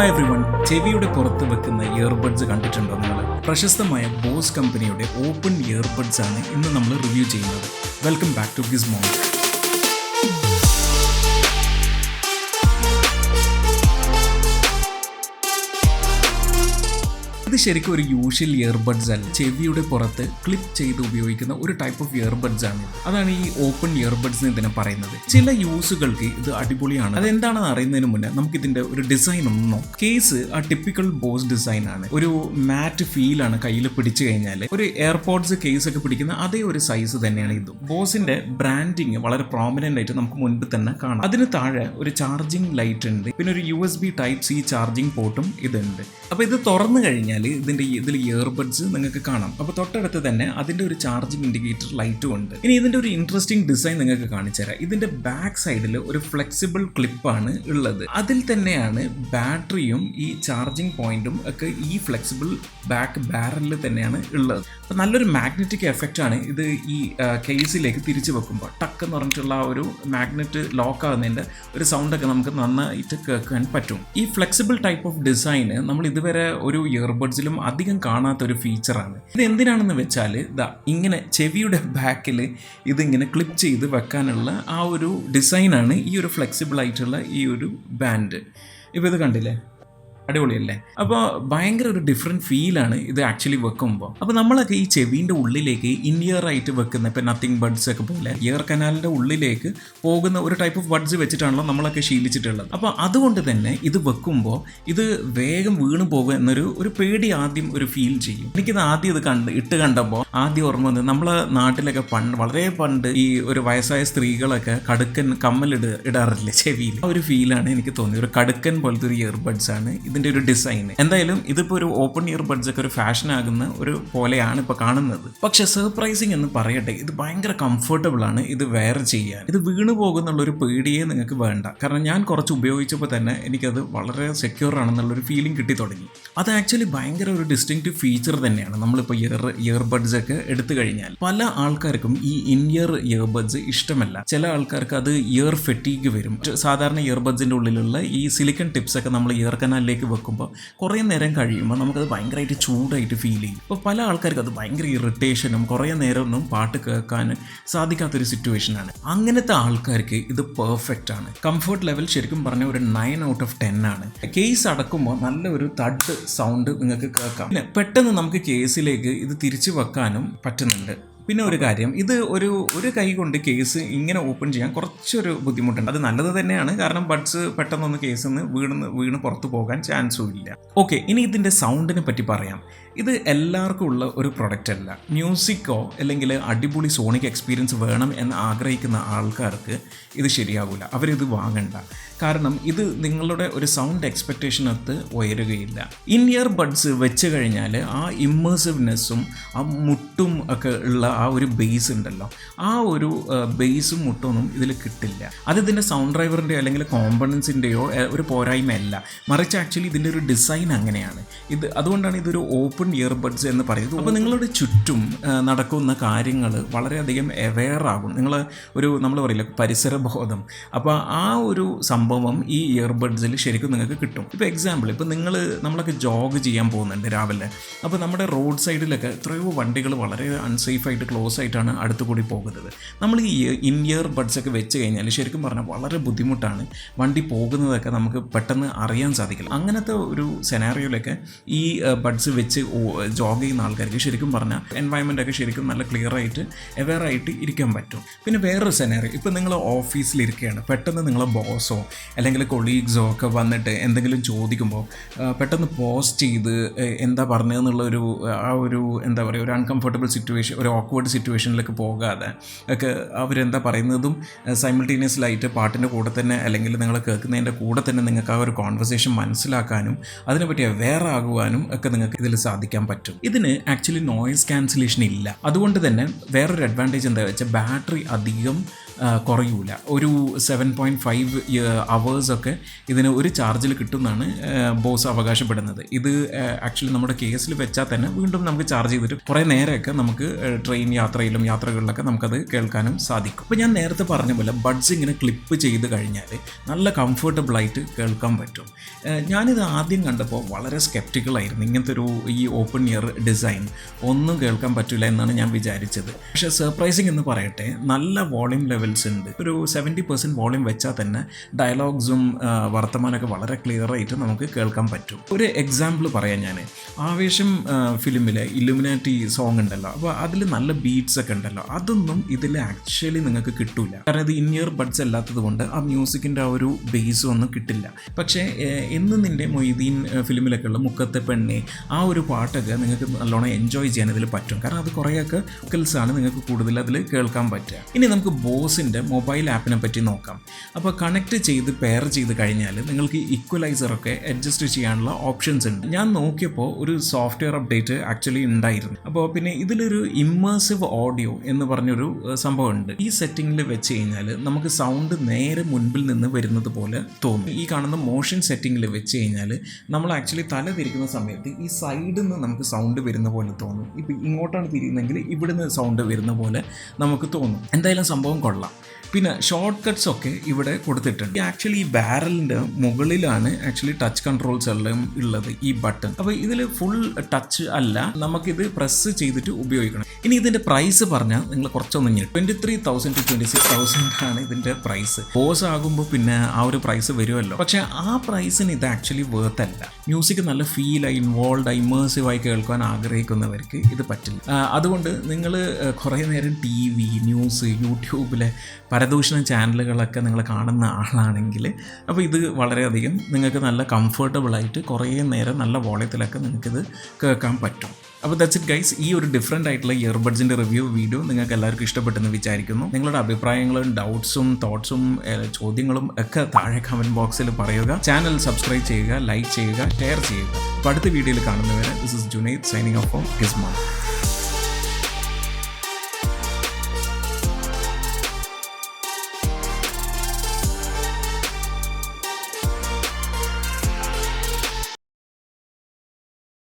Hi everyone, ചെവിയുടെ പുറത്ത് വെക്കുന്ന ഇയർബഡ്സ് കണ്ടിട്ടുണ്ടോ നിങ്ങൾ? പ്രശസ്തമായ ബോസ് കമ്പനിയുടെ ഓപ്പൺ ഇയർബഡ്സ് ആണ് ഇന്ന് നമ്മൾ റിവ്യൂ ചെയ്യുന്നത്. Welcome back to Gizmo. ഇത് ശരിക്കും ഒരു യൂഷ്വൽ ഇയർബഡ്സ് അല്ല, ചെവിയുടെ പുറത്ത് ക്ലിപ്പ് ചെയ്ത് ഉപയോഗിക്കുന്ന ഒരു ടൈപ്പ് ഓഫ് ഇയർബഡ്സ് ആണ്. അതാണ് ഈ ഓപ്പൺ ഇയർബഡ്സ് എന്ന് ഇതിനെ പറയുന്നത്. ചില യൂസുകൾക്ക് ഇത് അടിപൊളിയാണ്. അതെന്താണെന്ന് അറിയുന്നതിന് മുന്നേ നമുക്ക് ഇതിന്റെ ഒരു ഡിസൈൻ ഒന്ന് നോക്കാം. കേസ് ആ ടിപ്പിക്കൽ ബോസ് ഡിസൈൻ ആണ്. ഒരു മാറ്റ് ഫീൽ ആണ് കയ്യിൽ പിടിച്ചു കഴിഞ്ഞാൽ. ഒരു എയർപോഡ്സ് കേസ് ഒക്കെ പിടിക്കുന്ന അതേ ഒരു സൈസ് തന്നെയാണ് ഇതും. ബോസിന്റെ ബ്രാൻഡിങ് വളരെ പ്രോമിനന്റ് ആയിട്ട് നമുക്ക് മുൻപ് തന്നെ കാണാം. അതിന് താഴെ ഒരു ചാർജിങ് ലൈറ്റ് ഉണ്ട്, പിന്നെ ഒരു USB Type-C ചാർജിങ് പോർട്ടും ഇതുണ്ട്. അപ്പൊ ഇത് തുറന്നു കഴിഞ്ഞാൽ ഇതിൽ ഇയർബഡ്സ് നിങ്ങൾക്ക് കാണാം. അപ്പോൾ തൊട്ടടുത്ത് തന്നെ അതിന്റെ ഒരു ചാർജിങ് ഇൻഡിക്കേറ്റർ ലൈറ്റും ഉണ്ട്. ഇനി ഇതിന്റെ ഒരു ഇൻട്രസ്റ്റിംഗ് ഡിസൈൻ നിങ്ങൾക്ക് കാണിച്ചു തരാം. ഇതിന്റെ ബാക്ക് സൈഡിൽ ഒരു ഫ്ലെക്സിബിൾ ക്ലിപ്പാണ് ഉള്ളത്. അതിൽ തന്നെയാണ് ബാറ്ററിയും ഈ ചാർജിങ് പോയിന്റും ഒക്കെ ഈ ഫ്ലെക്സിബിൾ ബാക്ക് ബാരലിൽ തന്നെയാണ് ഉള്ളത്. അപ്പോൾ നല്ലൊരു മാഗ്നറ്റിക് എഫക്റ്റ് ആണ് ഇത് ഈ കേസിലേക്ക് തിരിച്ചു വെക്കുമ്പോൾ. ടക്ക് എന്ന് പറഞ്ഞിട്ടുള്ള ആ ഒരു മാഗ്നറ്റ് ലോക്ക് ആകുന്നതിന്റെ ഒരു സൗണ്ടൊക്കെ നമുക്ക് നന്നായിട്ട് കേൾക്കാൻ പറ്റും. ഈ ഫ്ലെക്സിബിൾ ടൈപ്പ് ഓഫ് ഡിസൈന് നമ്മൾ ഇതുവരെ ഒരു ഇയർബഡ്സിലും അധികം കാണാത്ത ഒരു ഫീച്ചറാണ്. ഇത് എന്തിനാണെന്ന് വെച്ചാൽ ഇങ്ങനെ ചെവിയുടെ ബാക്കിൽ ഇതിങ്ങനെ ക്ലിപ്പ് ചെയ്ത് വെക്കാനുള്ള ആ ഒരു ഡിസൈനാണ് ഈ ഒരു ഫ്ലെക്സിബിൾ ആയിട്ടുള്ള ഈ ഒരു ബാൻഡ്. ഇപ്പോൾ ഇത് കണ്ടില്ലേ, അടിപൊളിയല്ലേ? അപ്പോൾ ഭയങ്കര ഒരു ഡിഫറെൻറ്റ് ഫീലാണ് ഇത് ആക്ച്വലി വെക്കുമ്പോൾ. അപ്പോൾ നമ്മളൊക്കെ ഈ ചെവിൻ്റെ ഉള്ളിലേക്ക് ഇൻഇയർ ആയിട്ട് വെക്കുന്ന ഇപ്പോൾ നത്തിങ് ബഡ്സ് ഒക്കെ പോലെ ഇയർ കനാലിൻ്റെ ഉള്ളിലേക്ക് പോകുന്ന ഒരു ടൈപ്പ് ഓഫ് ബഡ്സ് വെച്ചിട്ടാണല്ലോ നമ്മളൊക്കെ ശീലിച്ചിട്ടുള്ളത്. അപ്പോൾ അതുകൊണ്ട് തന്നെ ഇത് വെക്കുമ്പോൾ ഇത് വേഗം വീണ് പോകുക എന്നൊരു പേടി ആദ്യം ഒരു ഫീൽ ചെയ്യും. എനിക്കിത് ആദ്യം ഇത് കണ്ടപ്പോൾ ആദ്യം ഓർമ്മ വന്നത് നമ്മളെ നാട്ടിലൊക്കെ വളരെ പണ്ട് ഈ ഒരു വയസ്സായ സ്ത്രീകളൊക്കെ കടുക്കൻ ഇടാറില്ലേ ചെവിയിൽ. ആ ഒരു ഫീലാണ് എനിക്ക് തോന്നിയത്. ഒരു കടുക്കൻ പോലത്തെ ഒരു ഇയർബഡ്സ് ആണ് ഇതിന്റെ ഒരു ഡിസൈൻ. എന്തായാലും ഇതിപ്പോ ഒരു ഓപ്പൺ ഇയർബഡ്സ് ഒക്കെ ഒരു ഫാഷൻ ആകുന്ന ഒരു പോലെയാണ് ഇപ്പൊ കാണുന്നത്. പക്ഷെ സർപ്രൈസിങ് എന്ന് പറയട്ടെ, ഇത് ഭയങ്കര കംഫർട്ടബിൾ ആണ് ഇത് വെയർ ചെയ്യാൻ. ഇത് വീണു പോകുന്നുള്ള ഒരു പേടിയേ നിങ്ങൾക്ക് വേണ്ട. കാരണം ഞാൻ കുറച്ച് ഉപയോഗിച്ചപ്പോൾ തന്നെ എനിക്കത് വളരെ സെക്യൂർ ആണെന്നുള്ളൊരു ഫീലിംഗ് കിട്ടി തുടങ്ങി. അത് ആക്ച്വലി ഭയങ്കര ഒരു ഡിസ്റ്റിങ്ക്റ്റീവ് ഫീച്ചർ തന്നെയാണ്. നമ്മളിപ്പോൾ ഇയർബഡ്സ് ഒക്കെ എടുത്തു കഴിഞ്ഞാൽ പല ആൾക്കാർക്കും ഈ ഇൻഇയർ ഇയർബഡ്സ് ഇഷ്ടമല്ല. ചില ആൾക്കാർക്ക് അത് ഇയർ ഫെറ്റീഗ് വരും. സാധാരണ ഇയർബഡ്സിന്റെ ഉള്ളിലുള്ള ഈ സിലിക്കൺ ടിപ്സ് ഒക്കെ നമ്മൾ ഇയർ കനാലിലേക്ക് വെക്കുമ്പോൾ കുറേ നേരം കഴിയുമ്പോൾ നമുക്കത് ഭയങ്കരമായിട്ട് ചൂടായിട്ട് ഫീൽ ചെയ്യും. അപ്പോൾ പല ആൾക്കാർക്ക് അത് ഭയങ്കര ഇറിറ്റേഷനും കുറേ നേരമൊന്നും പാട്ട് കേൾക്കാൻ സാധിക്കാത്തൊരു സിറ്റുവേഷനാണ്. അങ്ങനത്തെ ആൾക്കാർക്ക് ഇത് പെർഫെക്റ്റ് ആണ്. കംഫർട്ട് ലെവൽ ശരിക്കും പറഞ്ഞ ഒരു 9 out of 10 ആണ്. കേസ് അടക്കുമ്പോൾ നല്ല ഒരു തഡ് സൗണ്ട് നിങ്ങൾക്ക് കേൾക്കാം. പിന്നെ പെട്ടെന്ന് നമുക്ക് കേസിലേക്ക് ഇത് തിരിച്ചു വെക്കാനും പറ്റുന്നുണ്ട്. പിന്നെ ഒരു കാര്യം, ഇത് ഒരു കൈ കൊണ്ട് കേസ് ഇങ്ങനെ ഓപ്പൺ ചെയ്യാൻ കുറച്ചൊരു ബുദ്ധിമുട്ടുണ്ട്. അത് നല്ലത് തന്നെയാണ്, കാരണം ബഡ്സ് പെട്ടെന്നൊന്ന് കേസിൽ നിന്ന് വീണ് പുറത്തു പോകാൻ ചാൻസും ഇല്ല. ഓക്കെ, ഇനി ഇതിൻ്റെ സൗണ്ടിനെ പറ്റി പറയാം. ഇത് എല്ലാവർക്കും ഉള്ള ഒരു പ്രൊഡക്റ്റ് അല്ല. മ്യൂസിക്കോ അല്ലെങ്കിൽ അടിപൊളി സോണിക് എക്സ്പീരിയൻസ് വേണം എന്ന് ആഗ്രഹിക്കുന്ന ആൾക്കാർക്ക് ഇത് ശരിയാകില്ല. അവരിത് വാങ്ങണ്ട. കാരണം ഇത് നിങ്ങളുടെ ഒരു സൗണ്ട് എക്സ്പെക്റ്റേഷനകത്ത് ഉയരുകയില്ല. ഇൻഇയർ ബഡ്സ് വെച്ച് കഴിഞ്ഞാൽ ആ ഇമ്മേഴ്സീവ്നെസ്സും ആ മുട്ടും ഒക്കെ ഉള്ള ആ ഒരു ബേസ് ഉണ്ടല്ലോ, ആ ഒരു ബേസും മുട്ടൊന്നും ഇതിൽ കിട്ടില്ല. അത് ഇതിൻ്റെ സൗണ്ട് ഡ്രൈവറിൻ്റെയോ അല്ലെങ്കിൽ കോമ്പണൻസിൻ്റെയോ ഒരു പോരായ്മയല്ല, മറിച്ച് ആക്ച്വലി ഇതിൻ്റെ ഒരു ഡിസൈൻ അങ്ങനെയാണ്. അതുകൊണ്ടാണ് ഇതൊരു ഓപ്പൺ ഇയർബഡ്സ് എന്ന് പറയുന്നത്. അപ്പോൾ നിങ്ങളുടെ ചുറ്റും നടക്കുന്ന കാര്യങ്ങൾ വളരെയധികം അവെയർ ആകും. നമ്മൾ പറയില്ല പരിസര ബോധം. അപ്പോൾ ആ ഒരു സംഭവം ഈ ഇയർബഡ്സിൽ ശരിക്കും നിങ്ങൾക്ക് കിട്ടും. ഇപ്പോൾ എക്സാമ്പിൾ, ഇപ്പോൾ നമ്മളൊക്കെ ജോഗ് ചെയ്യാൻ പോകുന്നുണ്ട് രാവിലെ. അപ്പോൾ നമ്മുടെ റോഡ് സൈഡിലൊക്കെ എത്രയോ വണ്ടികൾ വളരെ അൺസേഫായിട്ട് ക്ലോസ് ആയിട്ടാണ് അടുത്തു കൂടി പോകുന്നത്. നമ്മൾ ഈ ഇൻഇയർ ബഡ്സ് ഒക്കെ വെച്ച് കഴിഞ്ഞാൽ ശരിക്കും പറഞ്ഞാൽ വളരെ ബുദ്ധിമുട്ടാണ്. വണ്ടി പോകുന്നതൊക്കെ നമുക്ക് പെട്ടെന്ന് അറിയാൻ സാധിക്കില്ല. അങ്ങനത്തെ ഒരു സെനാറിയോയിലൊക്കെ ഈ ബഡ്സ് വെച്ച് ജോഗ് ചെയ്യുന്ന ആൾക്കാർക്ക് ശരിക്കും പറഞ്ഞാൽ എൻവയൺമെൻ്റ് ഒക്കെ ശരിക്കും നല്ല ക്ലിയർ ആയിട്ട് അവെയർ ആയിട്ട് ഇരിക്കാൻ പറ്റും. പിന്നെ വേറൊരു സെനാറിയോ, ഇപ്പോൾ നിങ്ങൾ ഓഫീസിലിരിക്കുകയാണ്, പെട്ടെന്ന് നിങ്ങളെ ബോസോ അല്ലെങ്കിൽ കൊളീഗ്സോ ഒക്കെ വന്നിട്ട് എന്തെങ്കിലും ചോദിക്കുമ്പോൾ പെട്ടെന്ന് പോസ് ചെയ്ത് എന്താ പറഞ്ഞതെന്നുള്ള ഒരു എന്താ പറയുക, ഒരു അൺകംഫർട്ടബിൾ സിറ്റുവേഷൻ, ഒരു ഓക്വേർഡ് സിറ്റുവേഷനിലേക്ക് പോകാതെ ഒക്കെ അവരെന്താ പറയുന്നതും സൈമിൾട്ടേനിയസ്ലായിട്ട് പാട്ടിൻ്റെ കൂടെ തന്നെ അല്ലെങ്കിൽ നിങ്ങൾ കേൾക്കുന്നതിൻ്റെ കൂടെ തന്നെ നിങ്ങൾക്ക് ആ ഒരു കോൺവെർസേഷൻ മനസ്സിലാക്കാനും അതിനെപ്പറ്റി അവെയർ ആകുവാനും ഒക്കെ നിങ്ങൾക്ക് ഇതിൽ സാധിക്കാൻ പറ്റും. ഇതിന് ആക്ച്വലി നോയിസ് ക്യാൻസലേഷൻ ഇല്ല. അതുകൊണ്ട് തന്നെ വേറൊരു അഡ്വാൻറ്റേജ് എന്താ വെച്ചാൽ ബാറ്ററി അധികം കുറയൂല. ഒരു 7.5 അവേഴ്സൊക്കെ ഇതിന് ഒരു ചാർജിൽ കിട്ടുമെന്നാണ് ബോസ് അവകാശപ്പെടുന്നത്. ഇത് ആക്ച്വലി നമ്മുടെ കേസിൽ വെച്ചാൽ തന്നെ വീണ്ടും നമുക്ക് ചാർജ് ചെയ്തിട്ട് കുറേ നേരമൊക്കെ നമുക്ക് ട്രെയിൻ യാത്രകളിലൊക്കെ നമുക്കത് കേൾക്കാനും സാധിക്കും. അപ്പോൾ ഞാൻ നേരത്തെ പറഞ്ഞ പോലെ ബഡ്സ് ഇങ്ങനെ ക്ലിപ്പ് ചെയ്ത് കഴിഞ്ഞാൽ നല്ല കംഫർട്ടബിളായിട്ട് കേൾക്കാൻ പറ്റും. ഞാനിത് ആദ്യം കണ്ടപ്പോൾ വളരെ സ്കെപ്റ്റിക്കലായിരുന്നു. ഇങ്ങനത്തെ ഒരു ഈ ഓപ്പൺ ഇയർ ഡിസൈൻ ഒന്നും കേൾക്കാൻ പറ്റില്ല എന്നാണ് ഞാൻ വിചാരിച്ചത്. പക്ഷേ സർപ്രൈസിങ് എന്ന് പറയട്ടെ, നല്ല വോളിയം ലെവൽസ് ഉണ്ട്. ഒരു 70% വോളിയം വെച്ചാൽ തന്നെ ഡയലോഗ്സും വർത്തമാനമൊക്കെ വളരെ ക്ലിയർ ആയിട്ട് നമുക്ക് കേൾക്കാൻ പറ്റും. ഒരു എക്സാമ്പിൾ പറയാം ഞാൻ. ആവേശം ഫിലിമിലെ ഇലുമിനാറ്റി സോങ് ഉണ്ടല്ലോ, അപ്പോൾ അതിൽ നല്ല ബീറ്റ്സ് ഒക്കെ ഉണ്ടല്ലോ, അതൊന്നും ഇതിൽ ആക്ച്വലി നിങ്ങൾക്ക് കിട്ടില്ല. കാരണം ഇത് ഇൻ ഇയർ ബഡ്സ് അല്ലാത്തത് കൊണ്ട് ആ മ്യൂസിക്കിൻ്റെ ആ ഒരു ബേസ് ഒന്നും കിട്ടില്ല. പക്ഷേ എന്ന് നിൻ്റെ മൊയ്തീൻ ഫിലിമിലൊക്കെ ഉള്ള മുക്കത്തെ പെണ്ണെ ആ ഒരു പാട്ടൊക്കെ നിങ്ങൾക്ക് നല്ലോണം എൻജോയ് ചെയ്യാൻ ഇതിൽ പറ്റും. കാരണം അത് കുറേയൊക്കെ വോക്കൽസാണ് നിങ്ങൾക്ക് കൂടുതൽ അതിൽ കേൾക്കാൻ പറ്റുക. ഇനി നമുക്ക് ബോസിൻ്റെ മൊബൈൽ ആപ്പിനെ പറ്റി നോക്കാം. അപ്പോൾ കണക്ട് ചെയ്ത് പെയർ ചെയ്ത് കഴിഞ്ഞാൽ നിങ്ങൾക്ക് ഇക്വലൈസറൊക്കെ അഡ്ജസ്റ്റ് ചെയ്യാനുള്ള ഓപ്ഷൻസ് ഉണ്ട്. ഞാൻ നോക്കിയപ്പോൾ ഒരു സോഫ്റ്റ്വെയർ അപ്ഡേറ്റ് ആക്ച്വലി ഉണ്ടായിരുന്നു. അപ്പോൾ പിന്നെ ഇതിലൊരു ഇമ്മേഴ്സീവ് ഓഡിയോ എന്ന് പറഞ്ഞൊരു സംഭവമുണ്ട്. ഈ സെറ്റിങ്ങിൽ വെച്ച് കഴിഞ്ഞാൽ നമുക്ക് സൗണ്ട് നേരെ മുൻപിൽ നിന്ന് വരുന്നത് പോലെ തോന്നും. ഈ കാണുന്ന മോഷൻ സെറ്റിങ്ങിൽ വെച്ച് കഴിഞ്ഞാൽ നമ്മൾ ആക്ച്വലി തല തിരിക്കുന്ന സമയത്ത് ഈ സൈഡിൽ നിന്ന് നമുക്ക് സൗണ്ട് വരുന്ന പോലെ തോന്നും. ഇപ്പം ഇങ്ങോട്ടാണ് തിരിയുന്നതെങ്കിൽ ഇവിടുന്ന് സൗണ്ട് വരുന്ന പോലെ നമുക്ക് തോന്നും. എന്തായാലും സംഭവം കൊള്ളാം. പിന്നെ ഷോർട്ട് കട്ട്സ് ഒക്കെ ഇവിടെ കൊടുത്തിട്ടുണ്ട്. ആക്ച്വലി ഈ ബാരലിൻ്റെ മുകളിലാണ് ആക്ച്വലി ടച്ച് കൺട്രോൾസ് എല്ലാം ഉള്ളത്, ഈ ബട്ടൺ. അപ്പോൾ ഇതിൽ ഫുൾ ടച്ച് അല്ല, നമുക്കിത് പ്രസ് ചെയ്തിട്ട് ഉപയോഗിക്കണം. ഇനി ഇതിൻ്റെ പ്രൈസ് പറഞ്ഞാൽ നിങ്ങൾ കുറച്ചൊന്നും ഞെട്ടും. 23,000 to 26,000 ആണ് ഇതിൻ്റെ പ്രൈസ്. ബോസ് ആകുമ്പോൾ പിന്നെ ആ ഒരു പ്രൈസ് വരുമല്ലോ. പക്ഷേ ആ പ്രൈസിന് ഇത് ആക്ച്വലി വേർത്ത് അല്ല. മ്യൂസിക് നല്ല ഫീലായി ഇൻവോൾവ് ഇമേഴ്സീവായി കേൾക്കാൻ ആഗ്രഹിക്കുന്നവർക്ക് ഇത് പറ്റില്ല. അതുകൊണ്ട് നിങ്ങൾ കുറേ നേരം TV, ന്യൂസ്, യൂട്യൂബിലെ പരദൂഷണ ചാനലുകളൊക്കെ നിങ്ങൾ കാണുന്ന ആളാണെങ്കിൽ അപ്പോൾ ഇത് വളരെയധികം നിങ്ങൾക്ക് നല്ല കംഫർട്ടബിളായിട്ട് കുറേ നേരം നല്ല വോളിയത്തിലൊക്കെ നിങ്ങൾക്കിത് കേൾക്കാൻ പറ്റും. അപ്പോൾ ദാറ്റ്സ് ഇറ്റ് ഗൈസ്. ഈ ഒരു ഡിഫറെൻ്റ് ആയിട്ടുള്ള ഇയർബഡ്സിൻ്റെ റിവ്യൂ വീഡിയോ നിങ്ങൾക്ക് എല്ലാവർക്കും ഇഷ്ടപ്പെട്ടെന്ന് വിചാരിക്കുന്നു. നിങ്ങളുടെ അഭിപ്രായങ്ങളും ഡൗട്ട്സും തോട്ട്സും ചോദ്യങ്ങളും ഒക്കെ താഴെ കമൻറ്റ് ബോക്സിൽ പറയുക. ചാനൽ സബ്സ്ക്രൈബ് ചെയ്യുക, ലൈക്ക് ചെയ്യുക, ഷെയർ ചെയ്യുക. അപ്പോൾ അടുത്ത വീഡിയോയിൽ കാണുന്നവരെ this is Junaid signing off from ഗിസ്മോ.